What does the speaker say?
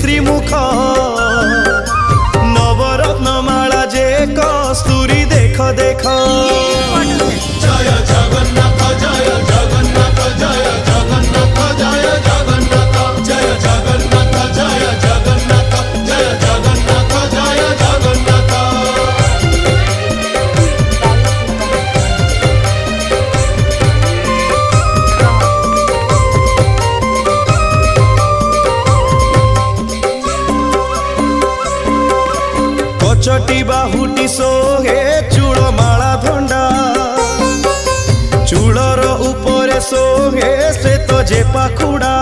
श्री मुख नवरत्नमाला जे कस्तूरी देख देख। जय जगन्नाथ जय जगन्नाथ जय जगन्नाथ जय जगन्नाथ जय जगन्नाथ जय जगन्नाथ जय जगन्नाथ जय जगन्नाथ। कचटी बाहुटी सोहे चूड़माला धंडा चूड़र उपरे सोहे श्वेत जे पाखुड़ा।